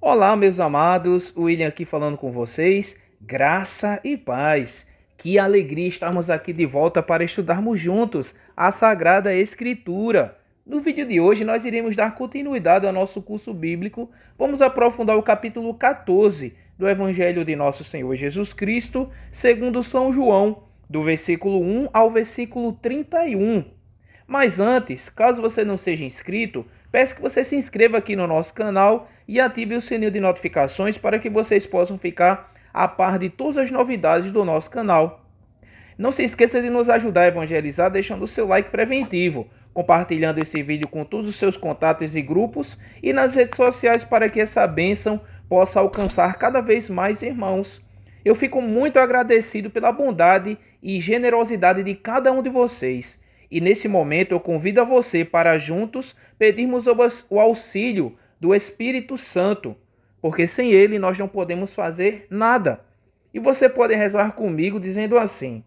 Olá, meus amados, William aqui falando com vocês, graça e paz. Que alegria estarmos aqui de volta para estudarmos juntos a Sagrada Escritura. No vídeo de hoje nós iremos dar continuidade ao nosso curso bíblico. Vamos aprofundar o capítulo 14 do Evangelho de Nosso Senhor Jesus Cristo, segundo São João, do versículo 1 ao versículo 31. Mas antes, caso você não seja inscrito, peço que você se inscreva aqui no nosso canal e ative o sininho de notificações para que vocês possam ficar a par de todas as novidades do nosso canal. Não se esqueça de nos ajudar a evangelizar deixando o seu like preventivo, compartilhando esse vídeo com todos os seus contatos e grupos e nas redes sociais para que essa bênção possa alcançar cada vez mais irmãos. Eu fico muito agradecido pela bondade e generosidade de cada um de vocês. E nesse momento eu convido a você para juntos pedirmos o auxílio do Espírito Santo, porque sem ele nós não podemos fazer nada. E você pode rezar comigo dizendo assim: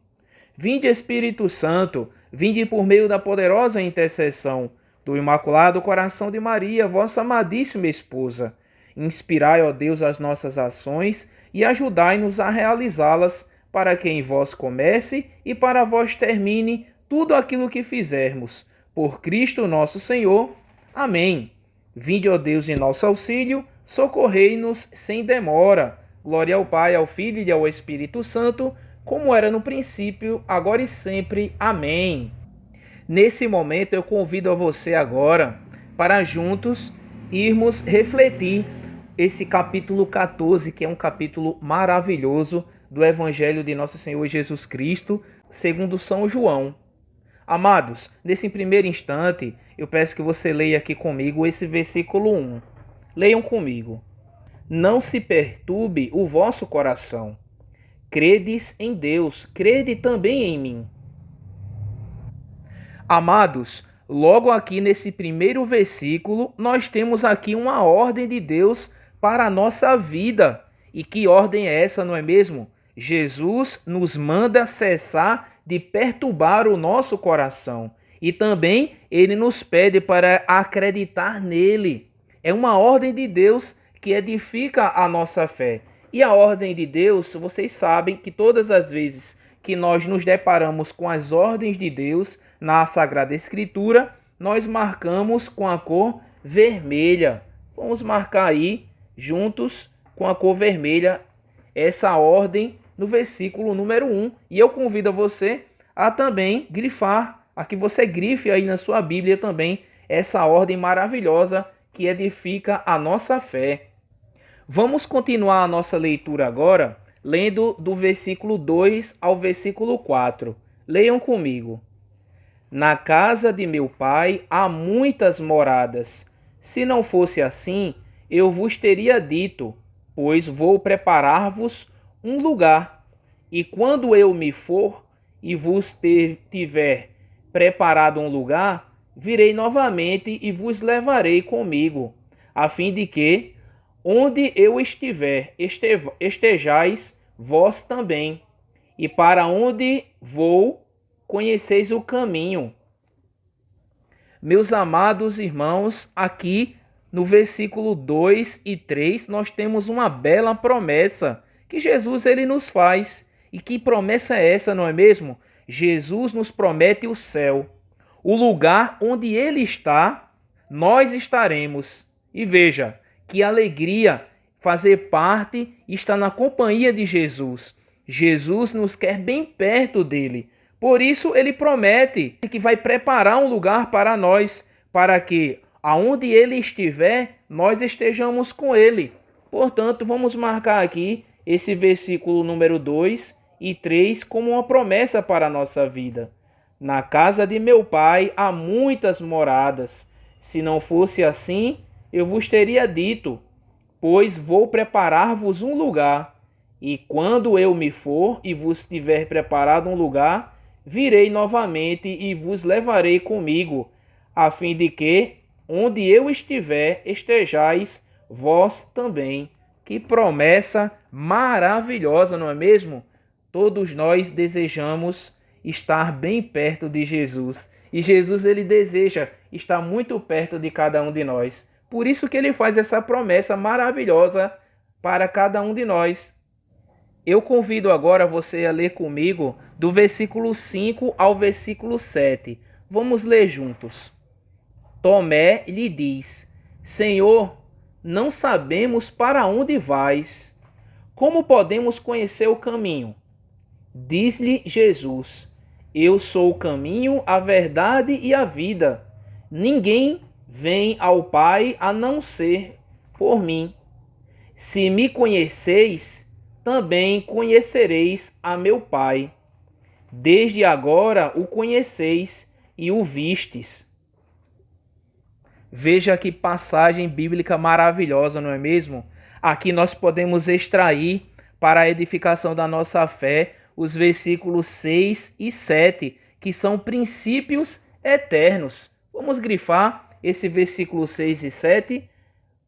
Vinde Espírito Santo, vinde por meio da poderosa intercessão do Imaculado Coração de Maria, vossa amadíssima esposa. Inspirai, ó Deus, as nossas ações e ajudai-nos a realizá-las, para que em vós comece e para vós termine tudo aquilo que fizermos. Por Cristo nosso Senhor. Amém. Vinde, ó Deus, em nosso auxílio, socorrei-nos sem demora. Glória ao Pai, ao Filho e ao Espírito Santo, como era no princípio, agora e sempre. Amém. Nesse momento eu convido a você agora para juntos irmos refletir esse capítulo 14, que é um capítulo maravilhoso do Evangelho de Nosso Senhor Jesus Cristo, segundo São João. Amados, nesse primeiro instante, eu peço que você leia aqui comigo esse versículo 1. Leiam comigo. Não se perturbe o vosso coração. Credes em Deus, crede também em mim. Amados, logo aqui nesse primeiro versículo, nós temos aqui uma ordem de Deus para a nossa vida. E que ordem é essa, não é mesmo? Jesus nos manda cessar de perturbar o nosso coração. E também ele nos pede para acreditar nele. É uma ordem de Deus que edifica a nossa fé. E a ordem de Deus, vocês sabem que todas as vezes que nós nos deparamos com as ordens de Deus na Sagrada Escritura, nós marcamos com a cor vermelha. Vamos marcar aí juntos com a cor vermelha essa ordem no versículo número 1. E eu convido você a também grifar, a que você grife aí na sua Bíblia também essa ordem maravilhosa que edifica a nossa fé. Vamos continuar a nossa leitura agora, lendo do versículo 2 ao versículo 4. Leiam comigo. Na casa de meu pai há muitas moradas. Se não fosse assim, eu vos teria dito, pois vou preparar-vos um lugar. E quando eu me for e vos tiver preparado um lugar, virei novamente e vos levarei comigo, a fim de que, onde eu estiver, estejais vós também. E para onde vou, conheceis o caminho. Meus amados irmãos, aqui no versículo 2 e 3, nós temos uma bela promessa que Jesus ele nos faz. E que promessa é essa, não é mesmo? Jesus nos promete o céu. O lugar onde ele está, nós estaremos. E veja, que alegria fazer parte e estar na companhia de Jesus. Jesus nos quer bem perto dele. Por isso ele promete que vai preparar um lugar para nós, para que aonde ele estiver, nós estejamos com ele. Portanto, vamos marcar aqui esse versículo número 2 e 3 como uma promessa para a nossa vida. Na casa de meu pai há muitas moradas. Se não fosse assim, eu vos teria dito, pois vou preparar-vos um lugar. E quando eu me for e vos tiver preparado um lugar, virei novamente e vos levarei comigo, a fim de que, onde eu estiver, estejais vós também. Que promessa maravilhosa, não é mesmo? Todos nós desejamos estar bem perto de Jesus. E Jesus ele deseja estar muito perto de cada um de nós. Por isso que ele faz essa promessa maravilhosa para cada um de nós. Eu convido agora você a ler comigo do versículo 5 ao versículo 7. Vamos ler juntos. Tomé lhe diz: Senhor, não sabemos para onde vais. Como podemos conhecer o caminho? Diz-lhe Jesus: Eu sou o caminho, a verdade e a vida. Ninguém vem ao Pai a não ser por mim. Se me conheceis, também conhecereis a meu Pai. Desde agora o conheceis e o vistes. Veja que passagem bíblica maravilhosa, não é mesmo? Aqui nós podemos extrair para a edificação da nossa fé os versículos 6 e 7, que são princípios eternos. Vamos grifar esse versículo 6 e 7.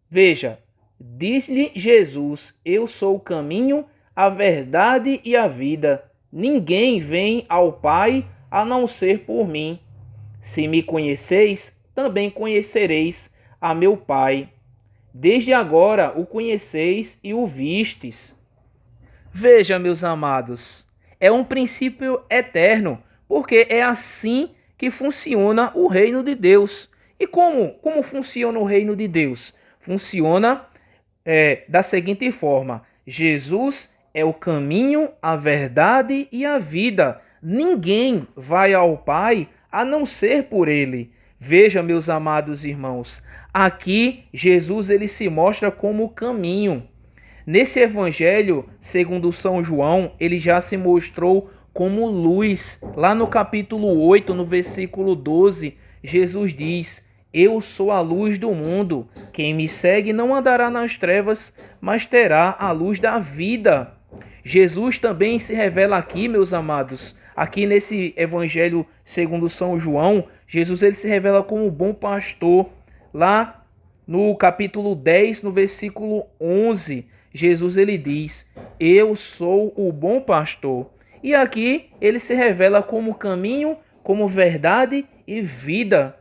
Veja, diz-lhe Jesus: Eu sou o caminho, a verdade e a vida. Ninguém vem ao Pai a não ser por mim. Se me conheceis, também conhecereis a meu Pai. Desde agora o conheceis e o vistes. Veja, meus amados, é um princípio eterno, porque é assim que funciona o reino de Deus. E como funciona o reino de Deus? Funciona da seguinte forma: Jesus é o caminho, a verdade e a vida. Ninguém vai ao Pai a não ser por ele. Veja, meus amados irmãos, aqui Jesus ele se mostra como o caminho. Nesse evangelho, segundo São João, ele já se mostrou como luz. Lá no capítulo 8, no versículo 12, Jesus diz: Eu sou a luz do mundo. Quem me segue não andará nas trevas, mas terá a luz da vida. Jesus também se revela aqui, meus amados. Aqui nesse evangelho segundo São João, Jesus ele se revela como o bom pastor. Lá no capítulo 10, no versículo 11, Jesus ele diz: Eu sou o bom pastor. E aqui ele se revela como caminho, como verdade e vida.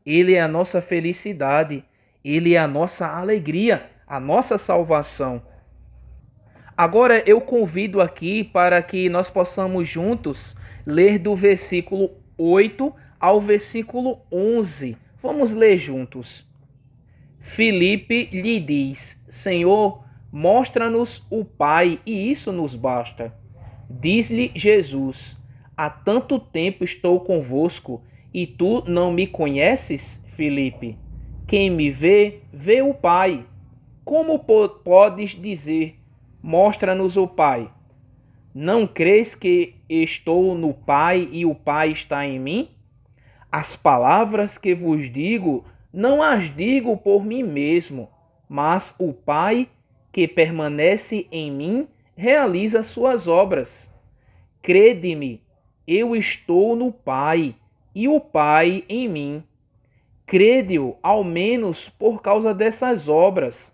Ele é a nossa felicidade, ele é a nossa alegria, a nossa salvação. Agora eu convido aqui para que nós possamos juntos ler do versículo 8 ao versículo 11. Vamos ler juntos. Filipe lhe diz: Senhor, mostra-nos o Pai, e isso nos basta. Diz-lhe Jesus: Há tanto tempo estou convosco, e tu não me conheces, Filipe? Quem me vê, vê o Pai. Como podes dizer: Mostra-nos o Pai? Não crês que estou no Pai e o Pai está em mim? As palavras que vos digo, não as digo por mim mesmo, mas o Pai que permanece em mim realiza suas obras. Crede-me, eu estou no Pai e o Pai em mim. Crede-o, ao menos por causa dessas obras.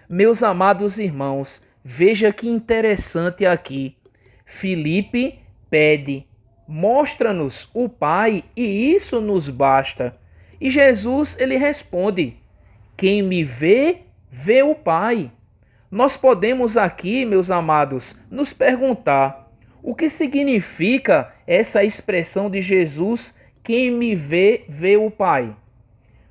Meus amados irmãos, veja que interessante aqui. Filipe pede: mostra-nos o Pai e isso nos basta. E Jesus ele responde: quem me vê, vê o Pai. Nós podemos aqui, meus amados, nos perguntar: o que significa essa expressão de Jesus, quem me vê, vê o Pai?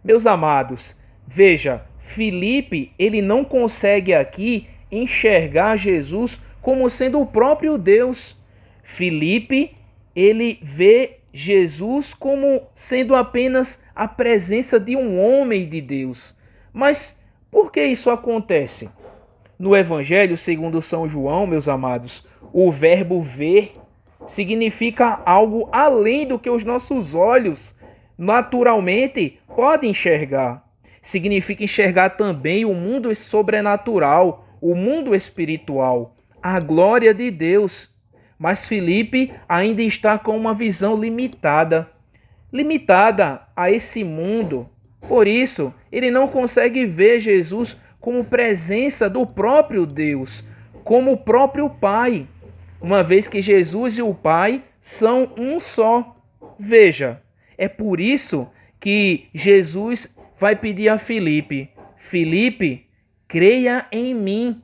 Meus amados, veja, Filipe, ele não consegue aqui enxergar Jesus como sendo o próprio Deus. Filipe, ele vê Jesus como sendo apenas a presença de um homem de Deus. Mas por que isso acontece? No Evangelho segundo São João, meus amados, o verbo ver significa algo além do que os nossos olhos naturalmente podem enxergar. Significa enxergar também o mundo sobrenatural, o mundo espiritual, a glória de Deus. Mas Filipe ainda está com uma visão limitada a esse mundo. Por isso, ele não consegue ver Jesus como presença do próprio Deus, como o próprio Pai, uma vez que Jesus e o Pai são um só. Veja, é por isso que Jesus vai pedir a Filipe: Filipe, creia em mim.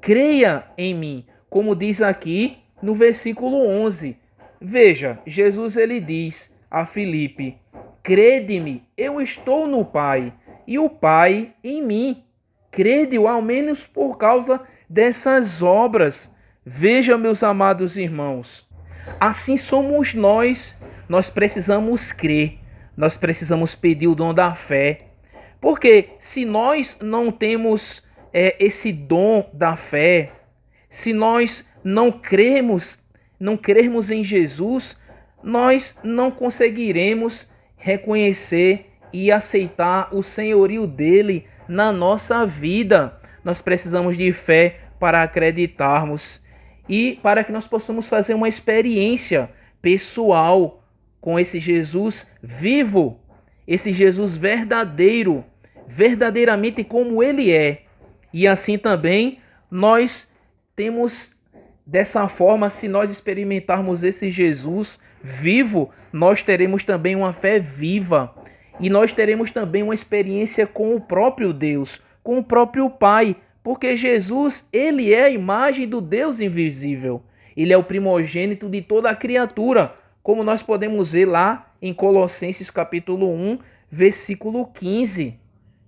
Creia em mim, como diz aqui no versículo 11. Veja, Jesus ele diz a Filipe: crede-me, eu estou no Pai, e o Pai em mim. Crede-o ao menos por causa dessas obras. Veja, meus amados irmãos, assim somos nós. Nós precisamos crer, nós precisamos pedir o dom da fé. Porque se nós não temos esse dom da fé, se nós não crermos em Jesus, nós não conseguiremos reconhecer e aceitar o senhorio dele na nossa vida. Nós precisamos de fé para acreditarmos e para que nós possamos fazer uma experiência pessoal com esse Jesus vivo, esse Jesus verdadeiro, verdadeiramente como ele é. E assim também nós temos dessa forma, se nós experimentarmos esse Jesus vivo, nós teremos também uma fé viva. E nós teremos também uma experiência com o próprio Deus, com o próprio Pai, porque Jesus, ele é a imagem do Deus invisível. Ele é o primogênito de toda a criatura, como nós podemos ver lá em Colossenses capítulo 1, versículo 15.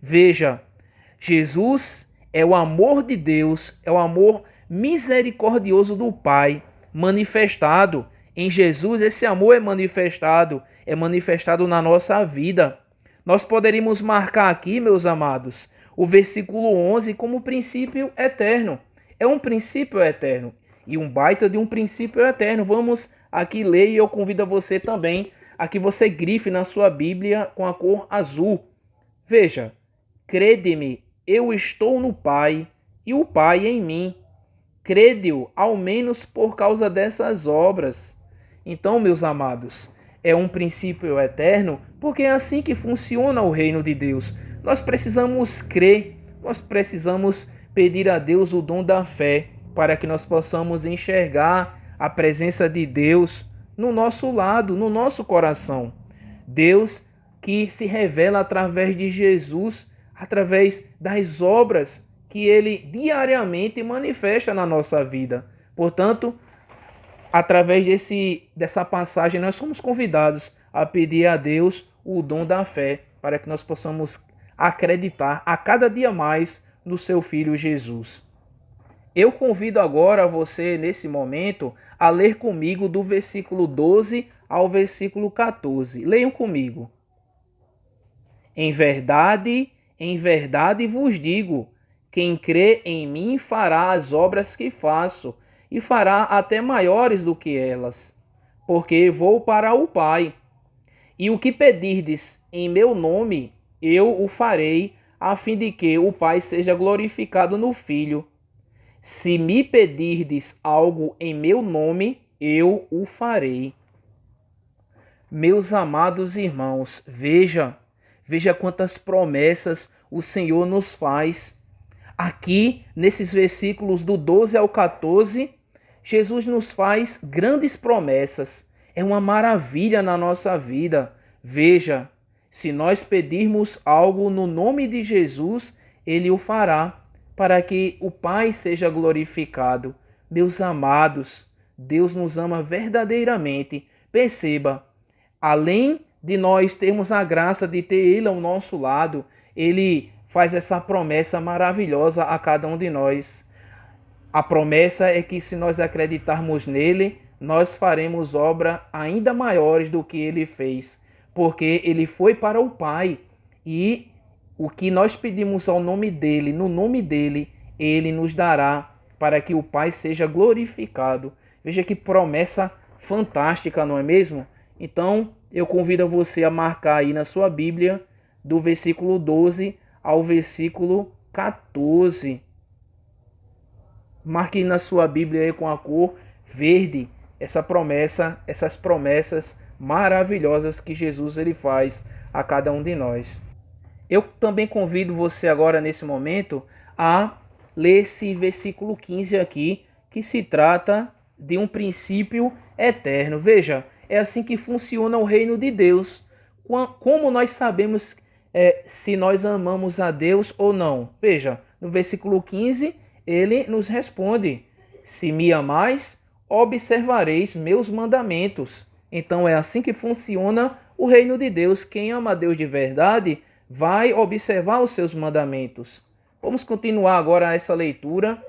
Veja, Jesus é o amor de Deus, é o amor misericordioso do Pai, manifestado em Jesus. Esse amor é manifestado na nossa vida. Nós poderíamos marcar aqui, meus amados, o versículo 11 como princípio eterno. É um princípio eterno e um baita de um princípio eterno. Vamos aqui ler e eu convido você também a que você grife na sua Bíblia com a cor azul. Veja, crede-me, eu estou no Pai e o Pai em mim. Crede-o, ao menos por causa dessas obras. Então, meus amados, é um princípio eterno, porque é assim que funciona o reino de Deus. Nós precisamos crer, nós precisamos pedir a Deus o dom da fé, para que nós possamos enxergar a presença de Deus no nosso lado, no nosso coração. Deus que se revela através de Jesus, através das obras que ele diariamente manifesta na nossa vida. Portanto, através dessa passagem, nós somos convidados a pedir a Deus o dom da fé, para que nós possamos acreditar a cada dia mais no seu Filho Jesus. Eu convido agora você, nesse momento, a ler comigo do versículo 12 ao versículo 14. Leiam comigo. Em verdade vos digo, quem crê em mim fará as obras que faço, e fará até maiores do que elas, porque vou para o Pai. E o que pedirdes em meu nome, eu o farei, a fim de que o Pai seja glorificado no Filho. Se me pedirdes algo em meu nome, eu o farei. Meus amados irmãos, veja quantas promessas o Senhor nos faz. Aqui, nesses versículos do 12 ao 14, Jesus nos faz grandes promessas. É uma maravilha na nossa vida. Veja, se nós pedirmos algo no nome de Jesus, ele o fará, para que o Pai seja glorificado. Meus amados, Deus nos ama verdadeiramente. Perceba, além de nós termos a graça de ter Ele ao nosso lado, Ele faz essa promessa maravilhosa a cada um de nós. A promessa é que se nós acreditarmos nele, nós faremos obras ainda maiores do que ele fez, porque ele foi para o Pai e o que nós pedimos ao nome dele, no nome dele, ele nos dará para que o Pai seja glorificado. Veja que promessa fantástica, não é mesmo? Então, eu convido você a marcar aí na sua Bíblia, do versículo 12 ao versículo 14. Marque na sua Bíblia aí com a cor verde essas promessas maravilhosas que Jesus ele faz a cada um de nós. Eu também convido você agora nesse momento a ler esse versículo 15 aqui, que se trata de um princípio eterno. Veja, é assim que funciona o reino de Deus. Como nós sabemos se nós amamos a Deus ou não. Veja, no versículo 15, ele nos responde: se me amais, observareis meus mandamentos. Então é assim que funciona o reino de Deus. Quem ama a Deus de verdade vai observar os seus mandamentos. Vamos continuar agora essa leitura,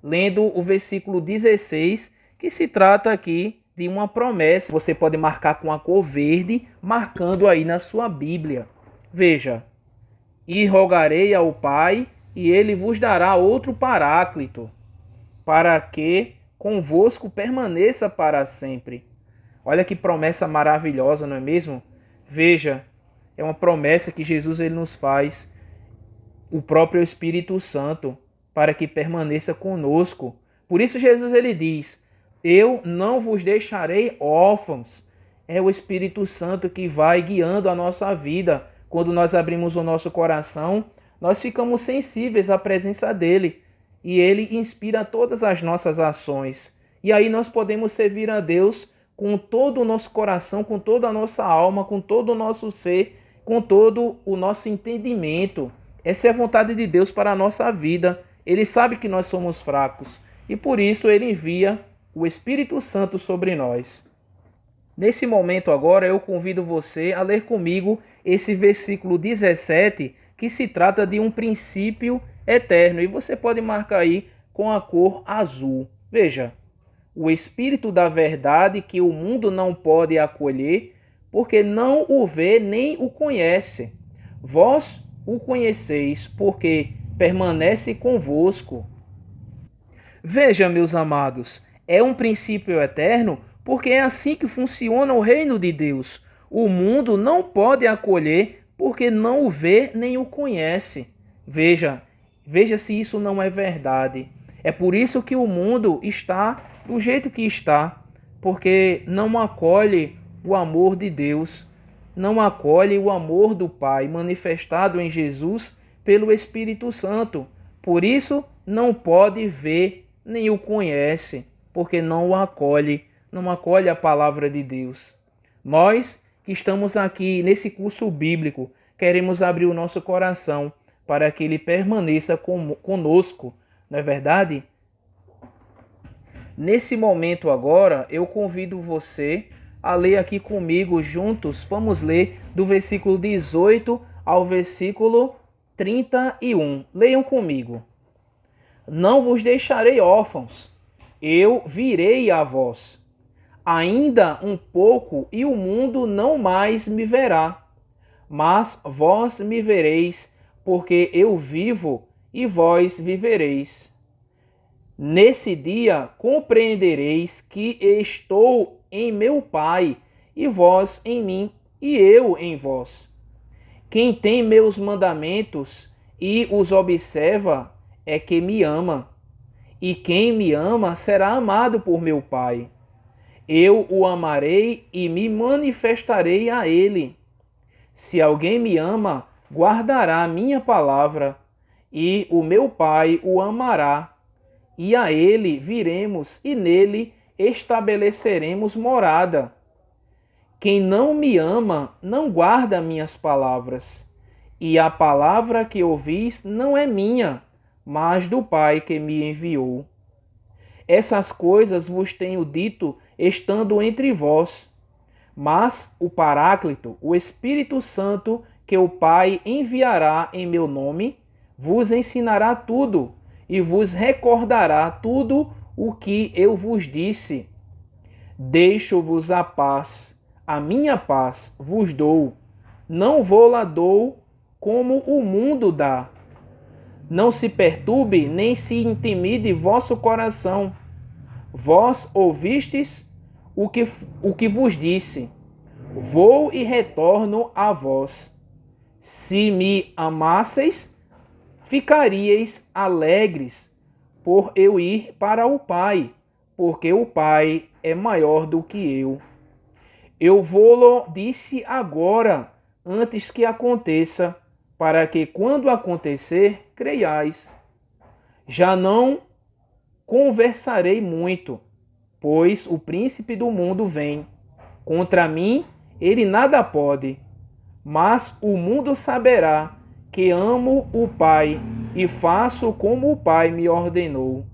lendo o versículo 16, que se trata aqui de uma promessa. Você pode marcar com a cor verde, marcando aí na sua Bíblia. Veja: e rogarei ao Pai, e ele vos dará outro Paráclito, para que convosco permaneça para sempre. Olha que promessa maravilhosa, não é mesmo? Veja, é uma promessa que Jesus ele nos faz, o próprio Espírito Santo, para que permaneça conosco. Por isso Jesus ele diz: eu não vos deixarei órfãos. É o Espírito Santo que vai guiando a nossa vida. Quando nós abrimos o nosso coração, nós ficamos sensíveis à presença dele e ele inspira todas as nossas ações. E aí nós podemos servir a Deus com todo o nosso coração, com toda a nossa alma, com todo o nosso ser, com todo o nosso entendimento. Essa é a vontade de Deus para a nossa vida. Ele sabe que nós somos fracos e por isso ele envia o Espírito Santo sobre nós. Nesse momento agora eu convido você a ler comigo esse versículo 17, que se trata de um princípio eterno, e você pode marcar aí com a cor azul. Veja: o Espírito da verdade que o mundo não pode acolher, porque não o vê nem o conhece. Vós o conheceis, porque permanece convosco. Veja, meus amados, é um princípio eterno, porque é assim que funciona o reino de Deus. O mundo não pode acolher, porque não o vê nem o conhece. Veja se isso não é verdade. É por isso que o mundo está do jeito que está, porque não acolhe o amor de Deus, não acolhe o amor do Pai manifestado em Jesus pelo Espírito Santo. Por isso não pode ver nem o conhece, porque não o acolhe, não acolhe a palavra de Deus. Nós que estamos aqui nesse curso bíblico, queremos abrir o nosso coração para que ele permaneça conosco, não é verdade? Nesse momento agora, eu convido você a ler aqui comigo juntos. Vamos ler do versículo 18 ao versículo 31. Leiam comigo. Não vos deixarei órfãos, eu virei a vós. Ainda um pouco e o mundo não mais me verá, mas vós me vereis, porque eu vivo e vós vivereis. Nesse dia compreendereis que estou em meu Pai, e vós em mim, e eu em vós. Quem tem meus mandamentos e os observa é que me ama, e quem me ama será amado por meu Pai. Eu o amarei e me manifestarei a ele. Se alguém me ama, guardará a minha palavra, e o meu Pai o amará, e a ele viremos e nele estabeleceremos morada. Quem não me ama não guarda minhas palavras, e a palavra que ouvis não é minha, mas do Pai que me enviou. Essas coisas vos tenho dito estando entre vós. Mas o Paráclito, o Espírito Santo, que o Pai enviará em meu nome, vos ensinará tudo e vos recordará tudo o que eu vos disse. Deixo-vos a paz, a minha paz vos dou. Não vou-la dou como o mundo dá. Não se perturbe nem se intimide vosso coração. Vós ouvistes o que vos disse. Vou e retorno a vós. Se me amasseis, ficaríeis alegres por eu ir para o Pai, porque o Pai é maior do que eu. Eu vou-lo disse agora, antes que aconteça, para que quando acontecer, creiais. Já não conversarei muito, pois o príncipe do mundo vem. Contra mim, ele nada pode. mas o mundo saberá que amo o Pai e faço como o Pai me ordenou.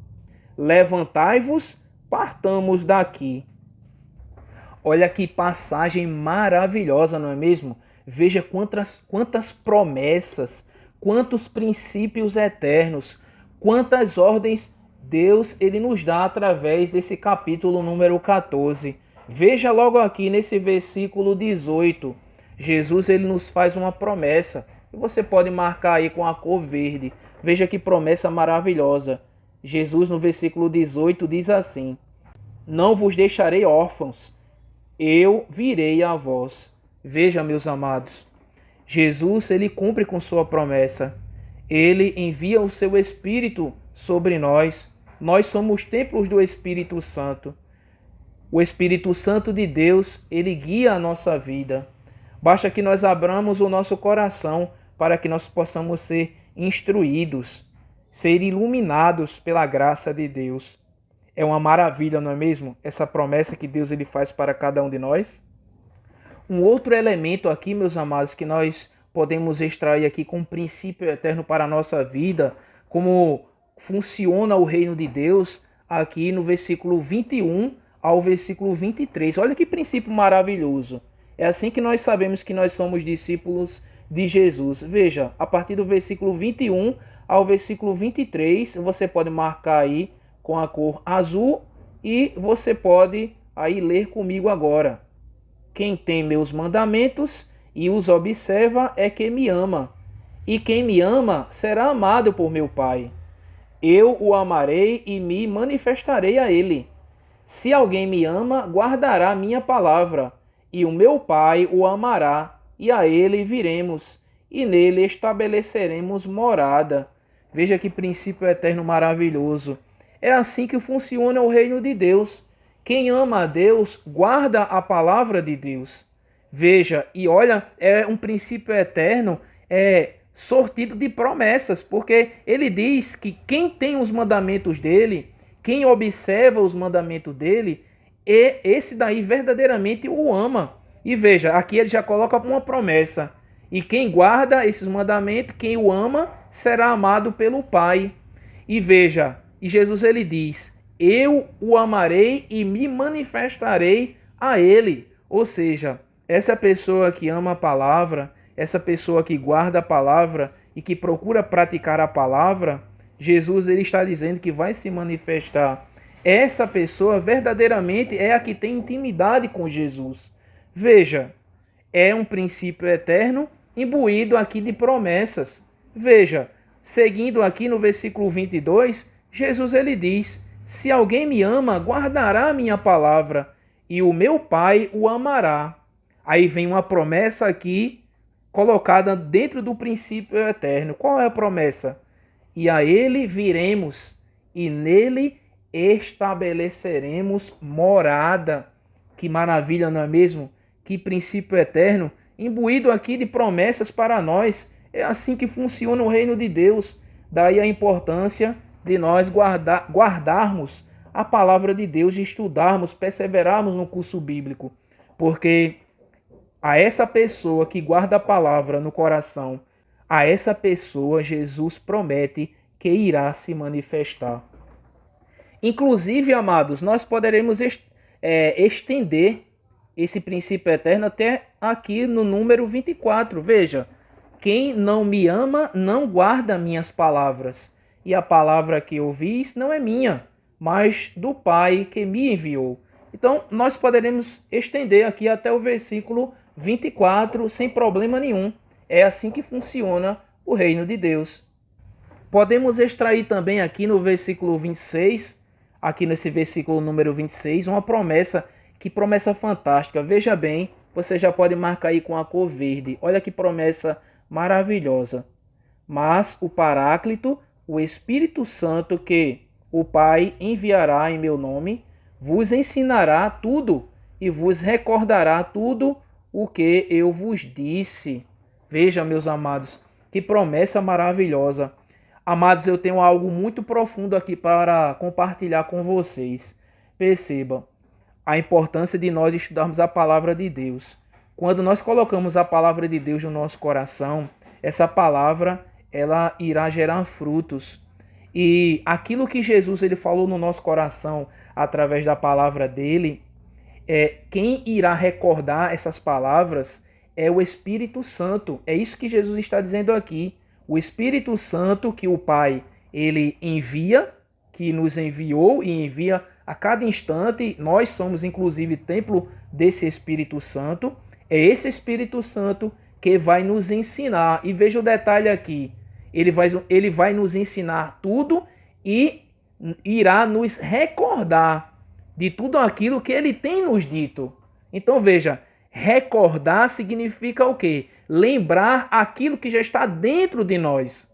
Levantai-vos, partamos daqui. Olha que passagem maravilhosa, não é mesmo? Veja quantas promessas, quantos princípios eternos, quantas ordens Deus ele nos dá através desse capítulo número 14. Veja logo aqui nesse versículo 18. Jesus ele nos faz uma promessa. E você pode marcar aí com a cor verde. Veja que promessa maravilhosa. Jesus no versículo 18 diz assim: Não vos deixarei órfãos, eu virei a vós. Veja, meus amados, Jesus ele cumpre com sua promessa. Ele envia o seu Espírito sobre nós. Nós somos templos do Espírito Santo. O Espírito Santo de Deus, ele guia a nossa vida. Basta que nós abramos o nosso coração para que nós possamos ser instruídos, ser iluminados pela graça de Deus. É uma maravilha, não é mesmo? Essa promessa que Deus ele faz para cada um de nós. Um outro elemento aqui, meus amados, que nós podemos extrair aqui como princípio eterno para a nossa vida, como funciona o reino de Deus, aqui no versículo 21 ao versículo 23. Olha que princípio maravilhoso. É assim que nós sabemos que nós somos discípulos de Jesus. Veja, a partir do versículo 21 ao versículo 23, você pode marcar aí com a cor azul e você pode aí ler comigo agora. Quem tem meus mandamentos e os observa é quem me ama. E quem me ama será amado por meu Pai. Eu o amarei e me manifestarei a ele. Se alguém me ama, guardará minha palavra, e o meu Pai o amará, e a ele viremos, e nele estabeleceremos morada. Veja que princípio eterno maravilhoso. É assim que funciona o reino de Deus. Quem ama a Deus, guarda a palavra de Deus. Veja, e olha, é um princípio eterno, sortido de promessas, porque ele diz que quem tem os mandamentos dele, quem observa os mandamentos dele, esse daí verdadeiramente o ama. E veja, aqui ele já coloca uma promessa. E quem guarda esses mandamentos, quem o ama, será amado pelo Pai. E veja, e Jesus ele diz: eu o amarei e me manifestarei a ele. Ou seja, essa pessoa que ama a palavra, essa pessoa que guarda a palavra e que procura praticar a palavra, Jesus ele está dizendo que vai se manifestar. Essa pessoa verdadeiramente é a que tem intimidade com Jesus. Veja, é um princípio eterno imbuído aqui de promessas. Veja, seguindo aqui no versículo 22, Jesus ele diz: se alguém me ama, guardará a minha palavra, e o meu Pai o amará. Aí vem uma promessa aqui, colocada dentro do princípio eterno. Qual é a promessa? E a ele viremos, e nele estabeleceremos morada. Que maravilha, não é mesmo? Que princípio eterno, imbuído aqui de promessas para nós. É assim que funciona o reino de Deus. Daí a importância de nós guardarmos a palavra de Deus, de estudarmos, perseverarmos no curso bíblico. Porque a essa pessoa que guarda a palavra no coração, a essa pessoa Jesus promete que irá se manifestar. Inclusive, amados, nós poderemos estender esse princípio eterno até aqui no número 24. Veja, quem não me ama não guarda minhas palavras. E a palavra que ouvis não é minha, mas do Pai que me enviou. Então, nós poderemos estender aqui até o versículo 24 sem problema nenhum. É assim que funciona o reino de Deus. Podemos extrair também aqui no versículo 26, aqui nesse versículo número 26, uma promessa, que promessa fantástica. Veja bem, você já pode marcar aí com a cor verde. Olha que promessa maravilhosa. Mas o Paráclito, o Espírito Santo que o Pai enviará em meu nome, vos ensinará tudo e vos recordará tudo o que eu vos disse. Veja, meus amados, que promessa maravilhosa. Amados, eu tenho algo muito profundo aqui para compartilhar com vocês. Perceba a importância de nós estudarmos a palavra de Deus. Quando nós colocamos a palavra de Deus no nosso coração, essa palavra ela irá gerar frutos. E aquilo que Jesus ele falou no nosso coração através da palavra dele, quem irá recordar essas palavras é o Espírito Santo. É isso que Jesus está dizendo aqui. O Espírito Santo que o Pai ele envia, que nos enviou e envia a cada instante. Nós somos inclusive templo desse Espírito Santo. É esse Espírito Santo que vai nos ensinar. E veja o detalhe aqui. Ele vai nos ensinar tudo e irá nos recordar de tudo aquilo que ele tem nos dito. Então veja, recordar significa o quê? Lembrar aquilo que já está dentro de nós.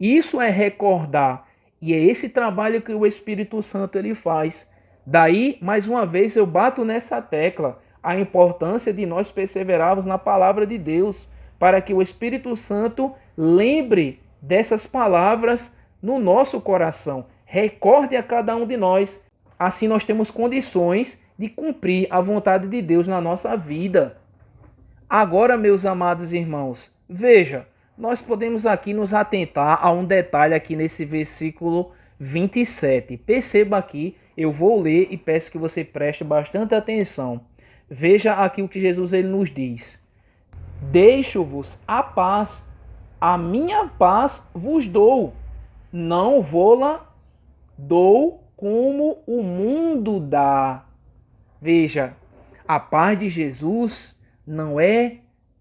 Isso é recordar. E é esse trabalho que o Espírito Santo ele faz. Daí, mais uma vez, eu bato nessa tecla. A importância de nós perseverarmos na palavra de Deus, para que o Espírito Santo lembre dessas palavras no nosso coração. Recorde a cada um de nós. Assim nós temos condições de cumprir a vontade de Deus na nossa vida. Agora, meus amados irmãos, veja, nós podemos aqui nos atentar a um detalhe aqui nesse versículo 27. Perceba aqui, eu vou ler e peço que você preste bastante atenção. Veja aqui o que Jesus ele nos diz. Deixo-vos a paz, a minha paz vos dou, não vou-la dou como o mundo dá. Veja, a paz de Jesus não é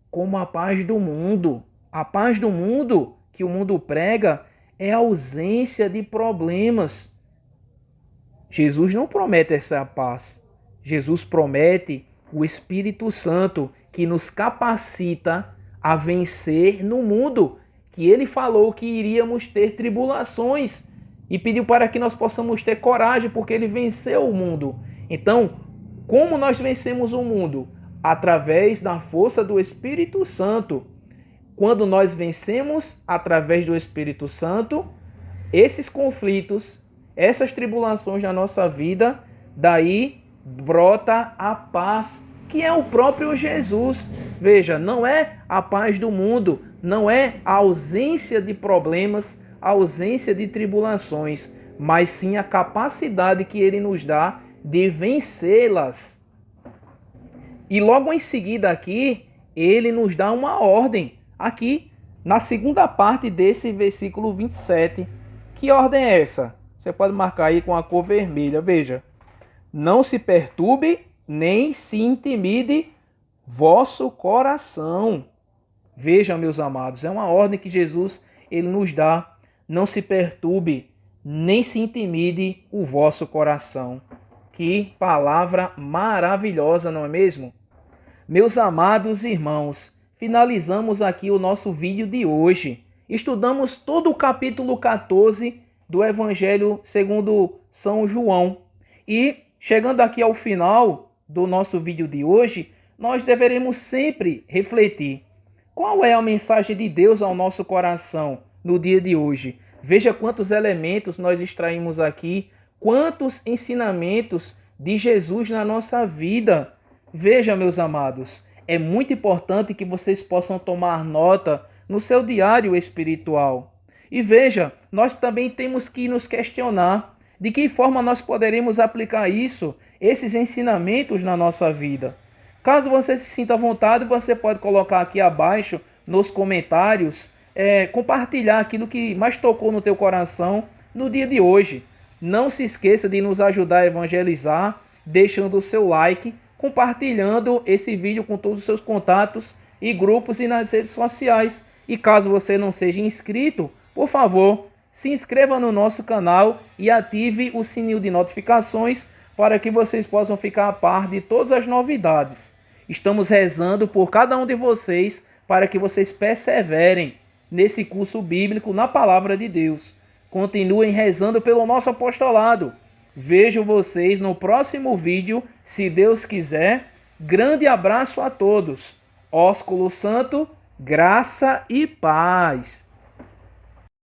como a paz do mundo. A paz do mundo que o mundo prega é a ausência de problemas. Jesus não promete essa paz. Jesus promete o Espírito Santo que nos capacita a vencer no mundo, que ele falou que iríamos ter tribulações e pediu para que nós possamos ter coragem, porque ele venceu o mundo. Então, como nós vencemos o mundo? Através da força do Espírito Santo. Quando nós vencemos através do Espírito Santo, esses conflitos, essas tribulações na nossa vida, daí brota a paz, que é o próprio Jesus. Veja, não é a paz do mundo, não é a ausência de problemas, a ausência de tribulações, mas sim a capacidade que ele nos dá de vencê-las. E logo em seguida aqui, ele nos dá uma ordem, aqui na segunda parte desse versículo 27. Que ordem é essa? Você pode marcar aí com a cor vermelha, veja. Não se perturbe, nem se intimide vosso coração. Veja, meus amados, é uma ordem que Jesus ele nos dá. Não se perturbe, nem se intimide o vosso coração. Que palavra maravilhosa, não é mesmo? Meus amados irmãos, finalizamos aqui o nosso vídeo de hoje. Estudamos todo o capítulo 14 do Evangelho segundo São João. E chegando aqui ao final do nosso vídeo de hoje, nós deveremos sempre refletir. Qual é a mensagem de Deus ao nosso coração no dia de hoje? Veja quantos elementos nós extraímos aqui, quantos ensinamentos de Jesus na nossa vida. Veja, meus amados, é muito importante que vocês possam tomar nota no seu diário espiritual. E veja, nós também temos que nos questionar de que forma nós poderemos aplicar esses ensinamentos na nossa vida. Caso você se sinta à vontade, você pode colocar aqui abaixo nos comentários, compartilhar aquilo que mais tocou no teu coração no dia de hoje. Não se esqueça de nos ajudar a evangelizar, deixando o seu like, compartilhando esse vídeo com todos os seus contatos e grupos e nas redes sociais. E caso você não seja inscrito, por favor, se inscreva no nosso canal e ative o sininho de notificações para que vocês possam ficar a par de todas as novidades. Estamos rezando por cada um de vocês para que vocês perseverem nesse curso bíblico na Palavra de Deus. Continuem rezando pelo nosso apostolado. Vejo vocês no próximo vídeo, se Deus quiser. Grande abraço a todos. Ósculo Santo, graça e paz.